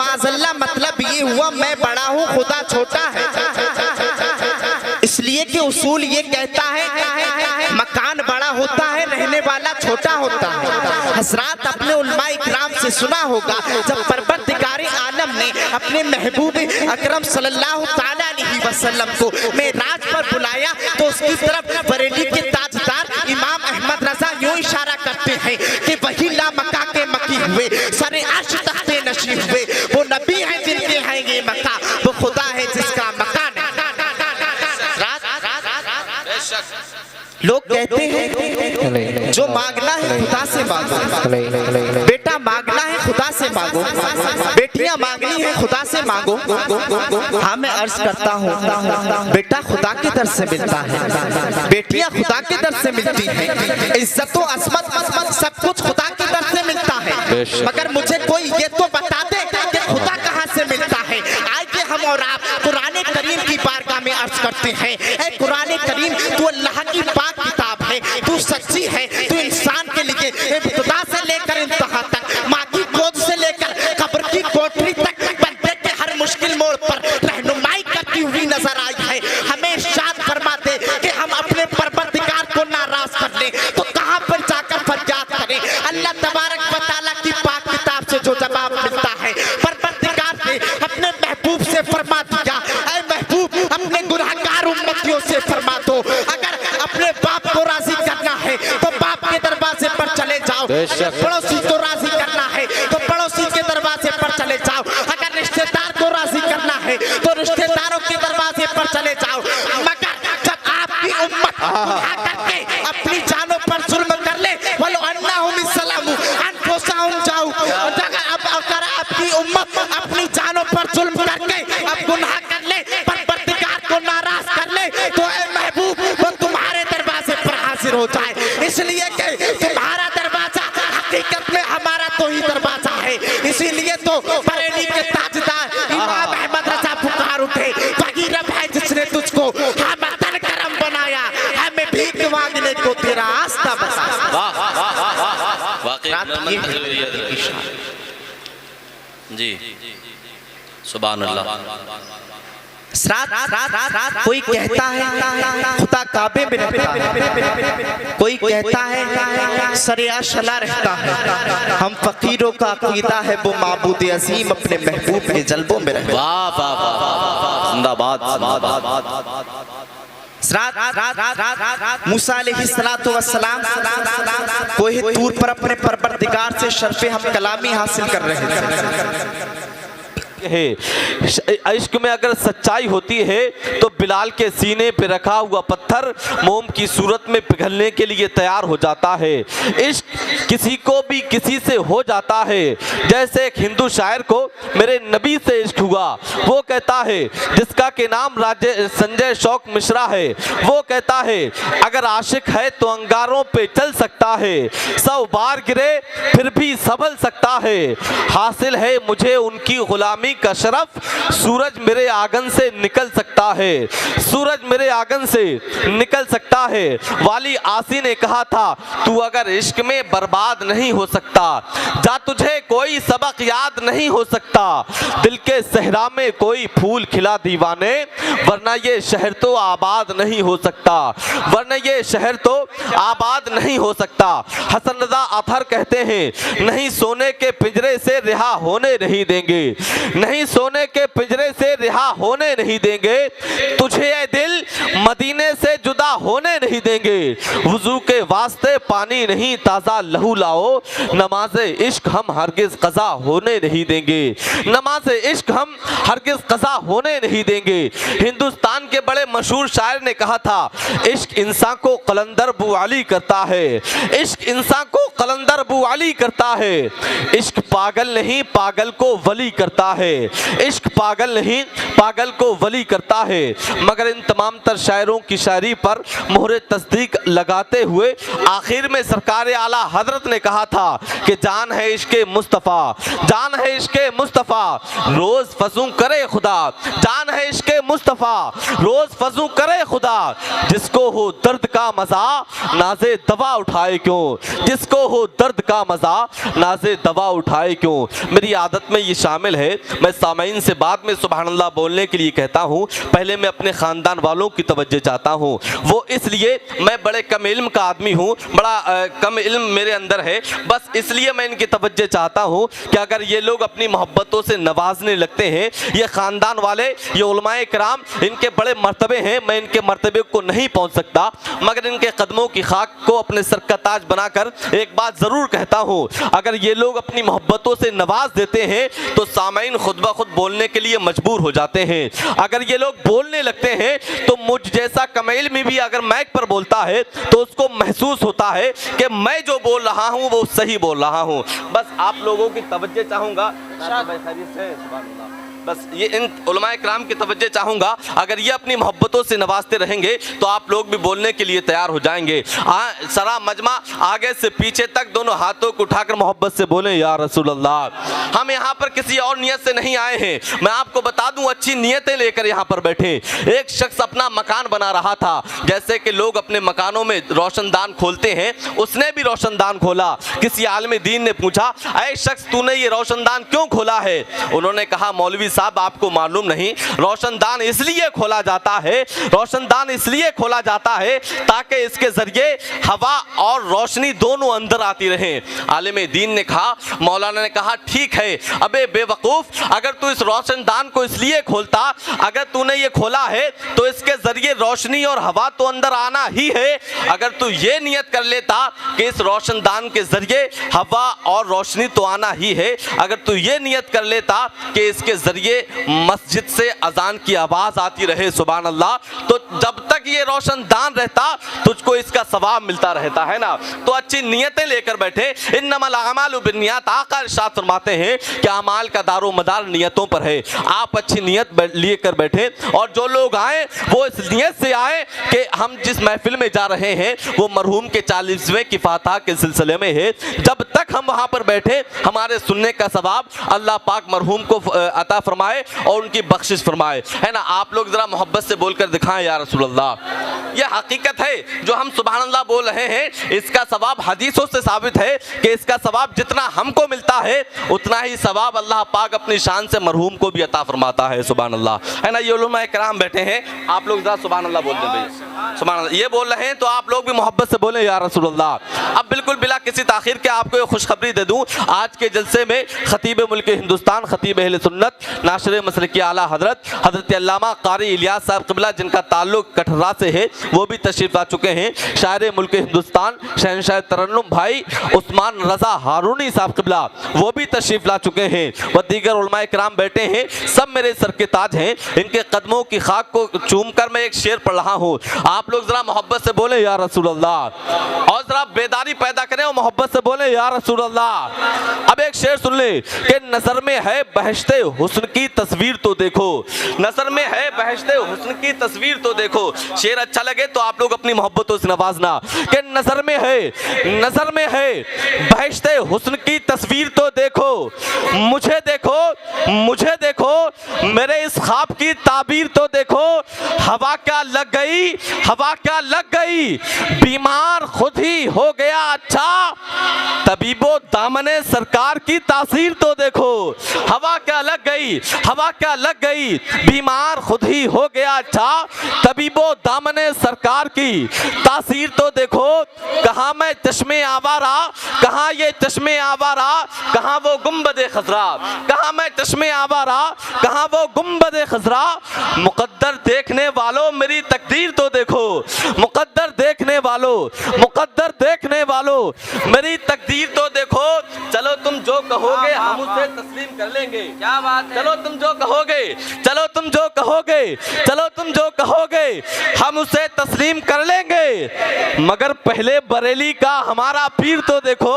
माज़ल्ला मतलब ये हुआ मैं बड़ा हूँ खुदा छोटा है, इसलिए कि उसूल ये कहता है मकान बड़ा होता है रहने वाला छोटा होता है। हज़रात अपने उलमा इकराम से सुना होगा जब परवरदिगार आलम ने अपने महबूब अकरम सल्लल्लाहु ताला अलैहि वसल्लम को मेराज पर बुलाया तो उसकी तरफ बरेली के ताजदार इमाम अहमद रजा यूं इशारा करते हैं कि वही ला मक्का के मकी हुए सरे अर्श तख्ते नशी हुए, वो नबी है जिनके हैं ये मक्का, वो खुदा है जिसका मकान है। लोग कहते हैं जो मांगना है खुदा से मांगो, बेटा मांगना है खुदा से मांगो, बेटियां मांगनी है खुदा से मांगो। हाँ मैं अर्ज करता हूँ बेटा खुदा के दर से मिलता है, बेटियां खुदा के दर से मिलती हैं, इज्जत व अस्मत सब कुछ खुदा के दर से मिलता है। मगर मुझे कोई ये तो बता दे कि खुदा कहाँ से मिलता है। आइए हम और आप कुरान करीम की बारगाह में अर्ज करते हैं, ऐ कुरान करीम तू अल्लाह की पाक किताब है, तू सच्ची है, तू इंसान के लिए इब्तिदा से लेकर इंतहा तक, माँ की गोद से लेकर कब्र की कोठरी तक बंदे के हर मुश्किल मोड़ पर रहनुमाई करती हुई नजर आई है। हमें शाद फरमा दे कि हम अपने परवरदिगार को नाराज कर ले तो कहाँ पर जाकर फरियाद करें। अल्लाह तबारक व तआला की पाक किताब से जो जवाब मिलता है परवरदिगार ने अपने महबूब से फरमा दिया, ऐ महबूब अपने गुनहगार उम्मतियों से फरमा दो, अगर अपने बाप को राजी करना है तो बाप के दरवाजे पर चले जाओ, पड़ोसी को राजी करना है तो पड़ोसी के दरवाजे पर चले जाओ, अगर रिश्तेदार को राजी करना है तो रिश्तेदारों के दरवाजे पर चले जाओ। मगर जब आपकी उम्मत करके अपनी जानों पर जुल्म कर ले वलो अन्नाहुम सलामु अनफुसहुम जाओ, अगर आपकी उम्मत अपनी जानों पर जुल्म करके अब गुनाह कर ले परवरदिगार को नाराज कर ले तो ऐ महबूब वो तुम्हारे दरवाजे पर हाजिर हो जाए। इसलिए कि तुम्हारा दरवाजा हकीकत में हमारा तो ही दरवाजा है। इसीलिए तो बरेली के ताजदार इमाम अहमद रजा पुकार उठे, वही रब है जिसने तुझको हमदन करम बनाया, हमें भीख मांगने को तेरा आस्था बताया। जी सुभान अल्लाह। कोई कहता है खुदा काबे में रहता है, कोई कहता है सरिया शला रहता है। हम फकीरों का अकीदा है वो माबूद अजीम अपने महबूब के जल्बों में रहता है। वाह वाह वाह जिंदाबाद मूसा अलैहिस्सलातु वस्सलाम कोहे तूर पर अपने परवरदिगार से शर्फ़े हम कलामी हासिल कर रहे थे। है इश्क में अगर सच्चाई होती है तो बिलाल के सीने पे रखा हुआ पत्थर मोम की सूरत में पिघलने के लिए तैयार हो जाता है। इश्क किसी को भी किसी से हो जाता है। जैसे एक हिंदू शायर को मेरे नबी से इश्क हुआ, वो कहता है जिसका के नाम संजय शौक मिश्रा है, वो कहता है अगर आशिक है तो अंगारों पे चल सकता है, 100 बार गिरे फिर भी संभल सकता है, हासिल है मुझे उनकी गुलामी का शरफ, सूरज मेरे आंगन से निकल सकता है, सूरज मेरे आंगन से निकल सकता है। वाली आसी ने कहा था तू अगर इश्क में बर्बाद नहीं हो सकता, जा तुझे कोई सबक याद नहीं हो सकता, दिल के सहरा में कोई फूल खिला दीवाने, वरना ये शहर तो आबाद नहीं हो सकता, वरना ये शहर तो आबाद नहीं हो सकता। हसन रजा अतहर कहते हैं नहीं सोने के पिंजरे से रिहा होने नहीं देंगे, नहीं सोने के पिंजरे से रिहा होने नहीं देंगे, तुझे ये दिल मदीने से जुदा होने नहीं देंगे, वुजू के वास्ते पानी नहीं ताज़ा लहू लाओ, नमाज इश्क हम हरगिज कज़ा होने नहीं देंगे, नमाज इश्क हम हरगिज कज़ा होने नहीं देंगे। हिंदुस्तान के बड़े मशहूर शायर ने कहा था इश्क इंसान को कलंदर बुआली करता है, इश्क इंसान को कलंदर बुआली करता है, इश्क पागल नहीं पागल को वली करता है, इश्क पागल नहीं पागल को वली करता है। मगर इन तमाम तर शायरों की शायरी पर मोहरे तस्दीक लगाते हुए आखिर में सरकार आला हजरत ने कहा था कि जान है इश्के मुस्तफ़ा, जान है इश्के मुस्तफ़ा रोज फजू करे खुदा, जान है इश्के मुस्तफ़ा रोज फजू करे खुदा, जिसको हो दर्द का मजा नाजे दवा उठाए क्यों, जिसको हो दर्द का मजा नाजे दवा उठाए क्यों। मेरी आदत में ये शामिल है, मैं सामीन से बाद में सुभान अल्लाह बोलने के लिए कहता हूँ, पहले मैं अपने ख़ानदान वालों की तवज्जो चाहता हूँ। वो इसलिए मैं बड़े कम इल्म का आदमी हूँ, बड़ा कम इल्म मेरे अंदर है, बस इसलिए मैं इनकी तवज्जो चाहता हूँ कि अगर ये लोग अपनी मोहब्बतों से नवाजने लगते हैं, ये ख़ानदान वाले, ये उलमाए किराम, इनके बड़े मर्तबे हैं, मैं इनके मर्तबे को नहीं पहुँच सकता, मगर इनके कदमों की खाक को अपने सर का ताज बनाकर एक बात ज़रूर कहता हूँ, अगर ये लोग अपनी मोहब्बतों से नवाज देते हैं तो सामीन खुद ब खुद बोलने के लिए मजबूर हो जाते हैं। अगर ये लोग बोलने लगते हैं तो मुझ जैसा कमेल में भी अगर माइक पर बोलता है तो उसको महसूस होता है कि मैं जो बोल रहा हूँ वो सही बोल रहा हूँ। बस आप लोगों की तवज्जो चाहूँगा, बस ये इन उलमाए किराम की तवज्जो चाहूँगा, अगर ये अपनी मोहब्बतों से नवाजते रहेंगे तो आप लोग भी बोलने के लिए तैयार हो जाएंगे। सरा मजमा आगे से पीछे तक दोनों हाथों को उठाकर मोहब्बत से बोलें या रसूल अल्लाह। हम यहाँ पर किसी और नियत से नहीं आए हैं, मैं आपको बता दूँ अच्छी नियतें लेकर यहाँ पर बैठे। एक शख्स अपना मकान बना रहा था, जैसे कि लोग अपने मकानों में रोशनदान खोलते हैं, उसने भी रोशनदान खोला। किसी आलिम दीन ने पूछा, ऐ शख्स तूने ये रोशनदान क्यों खोला है? उन्होंने कहा, मौलवी साहब आपको मालूम नहीं, रोशनदान इसलिए खोला जाता है, रोशनदान इसलिए खोला जाता है ताकि इसके जरिए हवा और रोशनी दोनों अंदर आती रहे। आलिम दीन ने कहा, मौलाना ने कहा, ठीक है अबे बेवकूफ, अगर तू इस रोशनदान को इसलिए खोलता, अगर तूने ये खोला है तो इसके जरिए रोशनी और हवा तो अंदर आना ही है। अगर तू ये नियत कर लेता कि इस रोशनदान के जरिए हवा और रोशनी तो आना ही है, अगर तू ये नियत कर लेता कि इसके जरिए मस्जिद से अजान की आवाज आती रहे, सुभान अल्लाह, तो जब तक ये रोशनदान रहता तुझको इसका सवाब मिलता रहता है ना। तो अच्छी नियतें लेकर बैठे, इन्नमल अमालु बिन्नियात, आका इरशाद फरमाते हैं कि अमाल का दारो मदार नियतों पर है। आप अच्छी नियत लेकर बैठे और जो लोग आए वो इस नियत से आए कि हम जिस महफिल में जा रहे हैं वो मरहूम के 40वें की फातहा के सिलसिले में है। जब तक हम वहां पर बैठे हमारे सुनने का सवाब अल्लाह पाक मरहूम को अता फरमाए और उनकी बख्शिश फरमाए, है ना। आप लोग जरा मोहब्बत से बोलकर दिखाएं या रसूल अल्लाह। यह हकीकत है जो हम सुभान अल्लाह बोल रहे हैं, इसका सवाब हदीसों से साबित है कि इसका सवाब जितना हमको मिलता है उतना ही सवाब अल्लाह पाक अपनी शान से मरहूम को भी अता फरमाता है, सुभान अल्लाह, है ना। ये उलमा किराम बैठे हैं, आप लोग जरा सुभान अल्लाह बोल दें भाई, सुभान अल्लाह। ये बोल रहे हैं तो आप लोग भी मोहब्बत से बोलें या रसूल अल्लाह। अब बिल्कुल बिला किसी ताखिर के आपको खुशखबरी दे दूं, आज के जलसे में खतीब मुल्क हिंदुस्तान, खतीब अहले सुन्नत, नाशरे मसलकी आला हजरत अल्लामा कारी इलियास साहब क़िबला, जिनका ताल्लुक कटरा से है, वो भी तशरीफ ला चुके हैं। शायर मुल्क हिंदुस्तान शहनशाह तरन्नुम भाई उस्मान रजा हारूनी साहब क़िबला, वो भी तशरीफ ला चुके हैं। व दीगर उलमाए किराम बैठे हैं, सब मेरे सर के ताज हैं। इनके कदमों की खाक को चूम कर मैं एक शेर पढ़ रहा हूँ, आप लोग जरा मोहब्बत से बोले या रसूल अल्लाह, और जरा बेदारी पैदा करें और मोहब्बत से बोले या रसूल अल्लाह। अब एक शेर सुन ले कि नजर में है बहश्ते हुस्न की तस्वीर तो देखो, नजर में है बहश्ते हुस्न की तस्वीर तो देखो। शेर अच्छा लगे तो आप लोग अपनी मोहब्बतों से नवाजना कि नजर में है बहश्ते हुस्न की तस्वीर तो देखो, मुझे देखो मेरे इस ख्वाब की ताबीर तो देखो। हवा क्या लग गई बीमार खुद ही हो गया अच्छा, तबीबो दामने सरकार की तासीर तो देखो। हवा क्या लग गई बीमार खुद ही हो गया अच्छा, तबीबो दामने सरकार की तासीर तो देखो। कहाँ मैं चश्मे आवारा, कहाँ ये चश्मे आवारा, कहाँ वो गुंबदे खजरा, कहाँ मैं चश्मे आवारा, कहाँ वो गुंबदे खजरा। मुकद्दर देखने वालों मेरी तकदीर तो देखो, मुकद्दर देखने वालों, मुकद्दर देखने वालों मेरी तकदीर तो देखो। चलो तुम जो कहोगे हम उसे तस्लीम कर लेंगे। क्या बात है। चलो तुम जो कहोगे, चलो तुम जो कहोगे, चलो तुम जो कहोगे हम उसे तस्लीम कर लेंगे। मगर पहले बरेली का हमारा पीर तो देखो,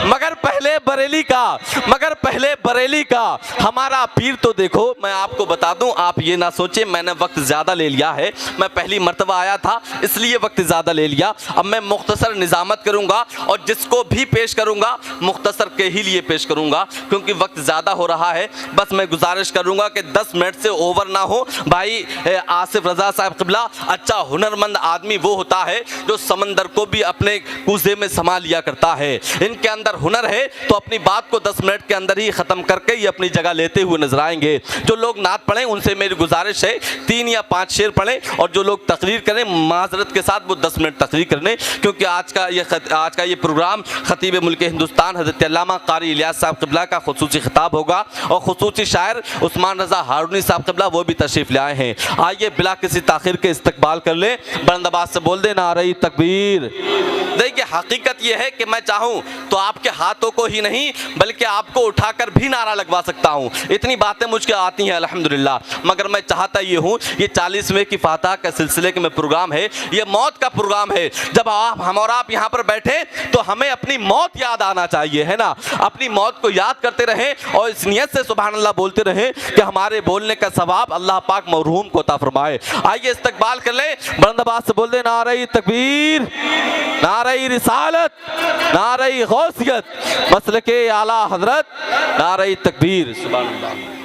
मगर पहले बरेली का, मगर पहले बरेली का हमारा पीर तो देखो। मैं आपको बता दूं, आप ये ना सोचे मैंने वक्त ज़्यादा ले लिया है, मैं पहली मर्तबा आया था इसलिए वक्त ज़्यादा ले लिया। अब मैं मुख्तसर निज़ामत करूंगा और जिसको भी पेश करूंगा मुख्तसर के ही लिए पेश करूंगा क्योंकि वक्त ज़्यादा हो रहा है। बस मैं गुजारिश करूंगा कि 10 मिनट से ओवर ना हो। भाई आसिफ रज़ा साहब क़िबला, अच्छा हुनरमंद आदमी वो होता है जो समंदर को भी अपने कूज़े में समा लिया करता है। इनके अंदर हुनर है तो अपनी बात को 10 मिनट के अंदर ही ख़त्म करके ये अपनी जगह लेते हुए नजर आएंगे। जो लोग नात पढ़ें उनसे मेरी गुजारिश है 3 या 5 शेर पढ़ें और जो लोग तकरीर करें माजरत के साथ वो 10 मिनट तकरीर करने क्योंकि आज का ये प्रोग्राम खतीब मुल्क हिंदुस्तान हज़रत अल्लामा कारी इलियास साहब क़िबला का खुसूसी खिताब होगा और खुसूसी शायर उस्मान रज़ा हारूनी साहब क़िबला वो भी तशरीफ़ ले आए हैं। आइए बिला किसी ताख़िर के इस्तकबाल कर ले, बुलंद आवाज़ से बोल दे नारे तकबीर। देखिए हकीकत यह है कि मैं चाहूँ तो आपके हाथों को ही नहीं बल्कि आपको उठाकर भी नारा लगवा सकता हूँ, इतनी बातें मुझको आती हैं अल्हम्दुलिल्लाह। मगर मैं चाहता ये हूँ ये 40वें की फातह का सिलसिले के में प्रोग्राम है, ये मौत का प्रोग्राम है। जब हम और आप यहाँ पर बैठे तो हमें अपनी मौत याद आना चाहिए, है ना। अपनी मौत को याद करते रहें और इस नियत से सुभान अल्लाह बोलते रहें कि हमारे बोलने का सवाब अल्लाह पाक मरहूम को अता फरमाए। आइए इस्तकबाल कर ले, बुलंद आवाज़ से बोल दे नारे तकबीर, नारे रिसालत, नारे गौसियत, मसलके आला हजरत, नारे तकबीर। सुभान अल्लाह।